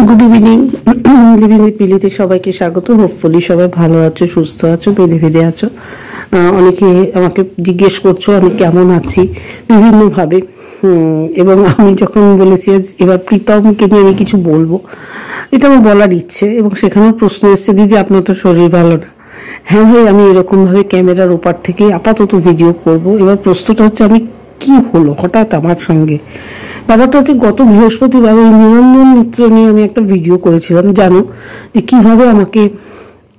Good evening. Living with মিলিতে সবাইকে স্বাগত। Hopefully সবাই ভালো আছো, সুস্থ আছো, বেঁধে বেঁধে আছো। অনেকে আমাকে জিজ্ঞেস করছো আমি কেমন আছি বিভিন্নভাবে, এবং আমি যখন বলেছি এবার প্রীতমকে নিয়ে আমি কিছু বলবো, এটা আমার বলার ইচ্ছে, এবং সেখানেও প্রশ্ন এসছে যে আপনার তো শরীর ভালো না। হ্যাঁ ভাই, আমি এরকমভাবে ক্যামেরার ওপার থেকে আপাতত ভিডিও করব। এবার প্রশ্নটা হচ্ছে আমি কি হলো হঠাৎ আমার সঙ্গে। ব্যাপারটা হচ্ছে গত বৃহস্পতিবার ওই নিরঞ্জন মিত্র নিয়ে আমি একটা ভিডিও করেছিলাম, জানো যে কিভাবে আমাকে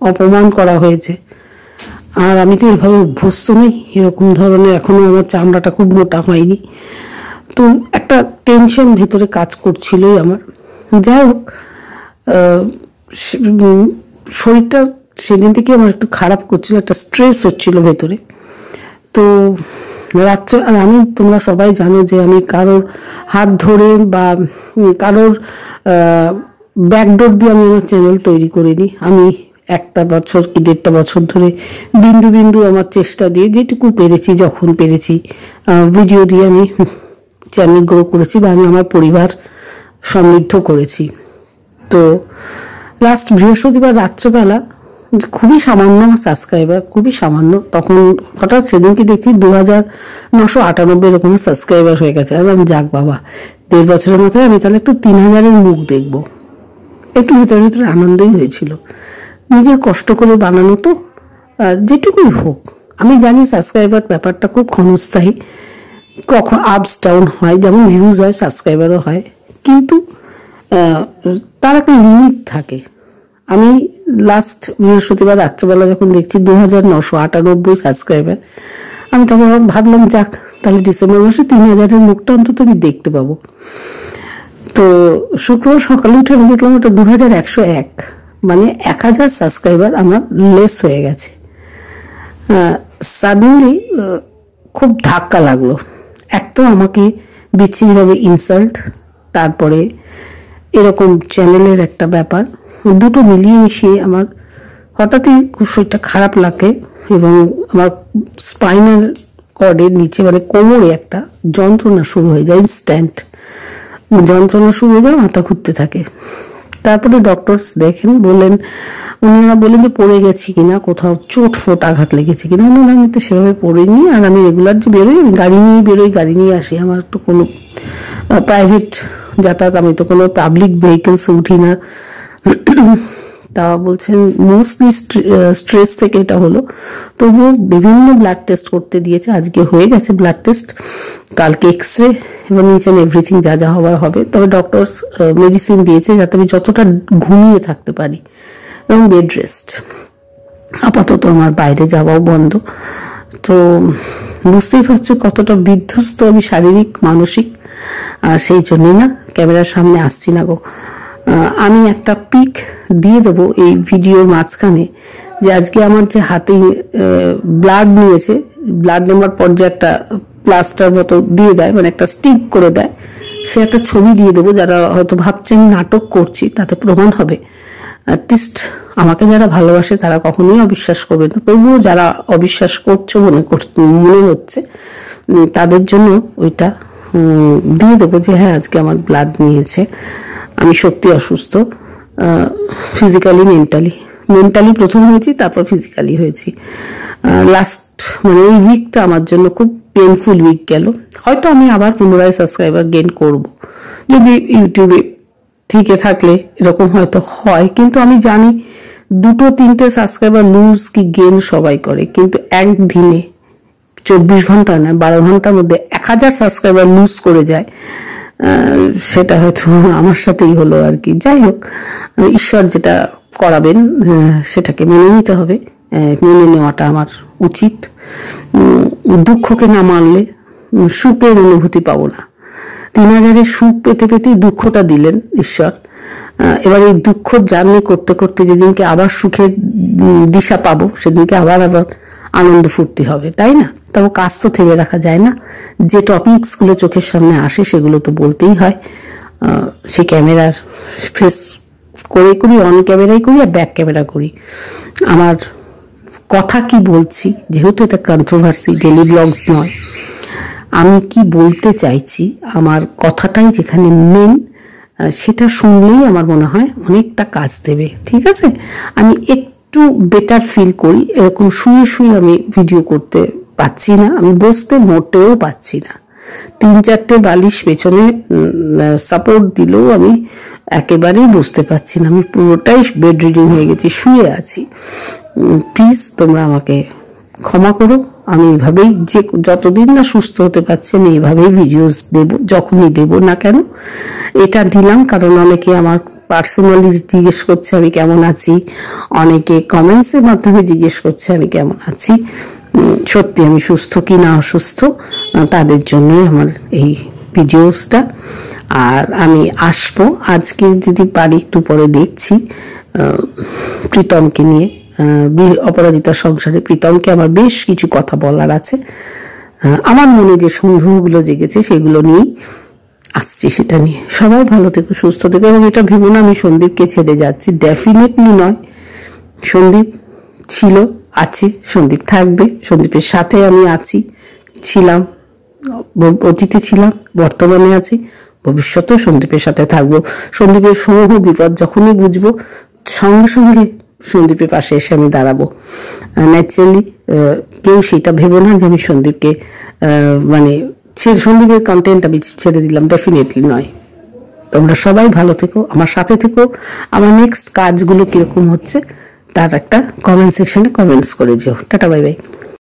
অপমান করা হয়েছে। আর আমি তো এভাবে অভ্যস্ত নেই এরকম ধরনের, এখনো আমার চামড়াটা খুব মোটা হয়নি, তো একটা টেনশন ভেতরে কাজ করছিলই আমার। যাই হোক, শরীরটা সেদিন থেকে আমার একটু খারাপ করছিল, একটা স্ট্রেস হচ্ছিল ভেতরে। তো রাত্রে, আর আমি, তোমরা সবাই জানো যে আমি কারোর হাত ধরে বা কারোর ব্যাকডোর দিয়ে আমি আমার চ্যানেল তৈরি করিনি। আমি একটা বছর কি 1.5 বছর ধরে বিন্দু বিন্দু আমার চেষ্টা দিয়ে যেটুকু পেরেছি, যখন পেরেছি ভিডিও দিয়ে আমি চ্যানেল গ্রো করেছি, বা আমি আমার পরিবার সমৃদ্ধ করেছি। তো লাস্ট বৃহস্পতিবার রাত্রেবেলা খুবই সামান্য সাবস্ক্রাইবার, খুবই সামান্য, তখন হঠাৎ সেদিনকে দেখছি 2998 এরকম সাবস্ক্রাইবার হয়ে গেছে। আর আমি যাক বাবা, 1.5 বছরের মাথায় আমি তাহলে একটু 3000-এর মুখ দেখবো, একটু ভেতরে ভেতরে আনন্দই হয়েছিল। নিজের কষ্ট করে বানানো তো, যেটুকুই হোক। আমি জানি সাবস্ক্রাইবার ব্যাপারটা খুব ক্ষণস্থায়ী, কখন আপস ডাউন হয়, যেমন ভিউজ হয় সাবস্ক্রাইবারও হয়, কিন্তু তার একটা লিমিট থাকে। আমি লাস্ট বৃহস্পতিবার রাত্রেবেলা যখন দেখছি 2998 সাবস্ক্রাইবার, আমি তখন ভাবলাম যাক, তাহলে ডিসেম্বর মাসে 3000-এর মুখটা অন্তত আমি দেখতে পাবো। তো শুক্রবার সকালে উঠে আমি দেখলাম ওটা 2101, মানে 1000 সাবস্ক্রাইবার আমার লেস হয়ে গেছে। সাডেনলি খুব ধাক্কা লাগলো। এক তো আমাকে বিচ্ছিন্নভাবে ইনসাল্ট, তারপরে এরকম চ্যানেলের একটা ব্যাপার, দুটো মিলিয়ে মিশিয়ে আমার হঠাৎই খুব শরীরটা খারাপ লাগে, এবং আমার স্পাইনাল কর্ডের নিচে মানে কোমরে একটা যন্ত্রণা শুরু হয়ে যায়, ইনস্ট্যান্ট যন্ত্রণা শুরু হয়ে যায়, মাথা ঘুরতে থাকে। তারপরে ডক্টরস দেখেন, বললেন, উনারা বললেন যে পড়ে গেছি কিনা, কোথাও চোট ফোট আঘাত লেগেছে কিনা। আমি তো সেভাবে পড়িনি, আর আমি রেগুলার যে বেরোই, আমি গাড়ি নিয়ে বেরোই, গাড়ি নিয়ে আসি, আমার তো কোনো প্রাইভেট যাতায়াত, আমি তো কোনো পাবলিক ভেহিকেলসে উঠি না। তা বলছেন মোস্টলি স্ট্রেস থেকে এটা হলো। তবুও বিভিন্ন ব্লাড টেস্ট করতে দিয়েছে, আজকে হয়ে গেছে ব্লাড টেস্ট, কালকে এক্সরে এবং ইচ অ্যান্ড এভরিথিং যা যা হবার হবে। তবে ডক্টরস মেডিসিন দিয়েছে যাতে আমি যতটা ঘুমিয়ে থাকতে পারি, এবং বেড রেস্ট। আপাতত আমার বাইরে যাওয়াও বন্ধ। তো বুঝতেই পারছো কতটা বিধ্বস্ত আমি, শারীরিক মানসিক। আর সেই জন্যই না ক্যামেরার সামনে আসছি না গো। আমি একটা পিক দিয়ে দেবো এই ভিডিওর মাঝখানে, যে আজকে আমার যে হাতে ব্লাড নিয়েছে, ব্লাড নেওয়ার পর যে একটা প্লাস্টার মতো দিয়ে দেয়, মানে একটা স্টিক করে দেয়, সে একটা ছবি দিয়ে দেবো। যারা হয়তো ভাবছে আমি নাটক করছি, তাতে প্রমাণ হবে। অ্যাটলিস্ট আমাকে যারা ভালোবাসে তারা কখনোই অবিশ্বাস করবে না, তবুও যারা অবিশ্বাস করছো মনে হচ্ছে, তাদের জন্য ওইটা দিয়ে দেবো যে হ্যাঁ আজকে আমার ব্লাড নিয়েছে। আমি সত্যি অসুস্থ, ফিজিক্যালি মেন্টালি প্রথম হয়েছি, তারপর ফিজিক্যালি হয়েছি। লাস্ট মানে এই উইকটা আমার জন্য খুব পেনফুল উইক গেল। হয়তো আমি আবার পুনরায় সাবস্ক্রাইবার গেইন করব, যদি ইউটিউবে থেকে থাকলে এরকম হয়তো হয়। কিন্তু আমি জানি 2-3টে সাবস্ক্রাইবার লুজ কি গেইন সবাই করে, কিন্তু একদিনে 24 ঘন্টা না 12 ঘন্টার মধ্যে 1000 সাবস্ক্রাইবার লুজ করে যায়, সেটা হয়তো আমার সাথেই হলো আর কি। যাই হোক, ঈশ্বর যেটা করাবেন সেটাকে মেনে নিতে হবে, মেনে নেওয়াটা আমার উচিত। দুঃখকে না মানলে সুখের অনুভূতি পাবো না। 3000-এর সুখ পেতে পেতেই দুঃখটা দিলেন ঈশ্বর। এবার এই দুঃখ জার্নি করতে করতে যেদিনকে আবার সুখের দিশা পাবো, সেদিনকে আবার আনন্দ ফুর্তি হবে, তাই না? তবে কাজ তো থেমে রাখা যায় না। যে টপিকসগুলো চোখের সামনে আসে সেগুলো তো বলতেই হয়। সে ক্যামেরার ফেস করে করি, অন ক্যামেরাই করি, আর ব্যাক ক্যামেরা করি। আমার কথা কি বলছি, যেহেতু এটা কন্ট্রোভার্সি, ডেলি ব্লগস নয়, আমি কি বলতে চাইছি, আমার কথাটাই যেখানে মেন, সেটা শুনলেই আমার মনে হয় অনেকটা কাজ দেবে। ঠিক আছে, আমি একটু বেটার ফিল করি, এরকম শুয়ে শুয়ে আমি ভিডিও করতে পাচ্ছি না, আমি বসতে মোটেও পাচ্ছি না। 3-4টে বালিশ পেছনে সাপোর্ট দিলেও আমি একেবারেই বুঝতে পারছি না, আমি পুরোটাই বেড রিডিং হয়ে গেছি, শুয়ে আছি। প্লিজ তোমরা আমাকে ক্ষমা করো, আমি এইভাবেই যতদিন না সুস্থ হতে পারছি আমি এইভাবেই ভিডিওস দেব, যখনই দেব না কেন। এটা দিলাম কারণ অনেকে আমার পার্সোনালি জিজ্ঞেস করছে আমি কেমন আছি, অনেকে কমেন্টসের মাধ্যমে জিজ্ঞেস করছে আমি কেমন আছি। সত্যি আমি সুস্থ কি না অসুস্থ তাদের জন্যই আমার এই ভিডিওসটা। আর আমি আসবো আজকে যদি পারি, একটু পরে দেখছি প্রীতমকে নিয়ে, অপরাজিতা সংসারে প্রীতমকে আমার বেশ কিছু কথা বলার আছে। আমার মনে যে সন্দেহগুলো জেগেছে সেগুলো নিয়েই আসছি, সেটা নিয়ে। সবাই ভালো থেকো, সুস্থ থেকো, এবং এটা ভেবো না আমি সন্দীপকে ছেড়ে যাচ্ছি, ডেফিনেটলি নয়। সন্দীপ ছিল, আছে, সন্দীপ থাকবে, সন্দীপের সাথে আমি আছি, ছিলাম, অতীতে ছিলাম, বর্তমানে আছি, ভবিষ্যতেও সন্দীপের সাথে থাকবো। সন্দীপের সমূহ বিপদ যখনই বুঝবো সঙ্গে সঙ্গে সন্দীপের পাশে এসে আমি দাঁড়াবো। ন্যাচারালি কেউ সেটা ভেবো না যে আমি সন্দীপকে মানে সন্দীপের কন্টেন্ট আমি ছেড়ে দিলাম, ডেফিনেটলি নয়। তোমরা সবাই ভালো থেকো, আমার সাথে থেকো, আমার নেক্সট কাজগুলো কিরকম হচ্ছে তার একটা কমেন্ট সেকশনে কমেন্টস করে যেও। Tata, bye bye.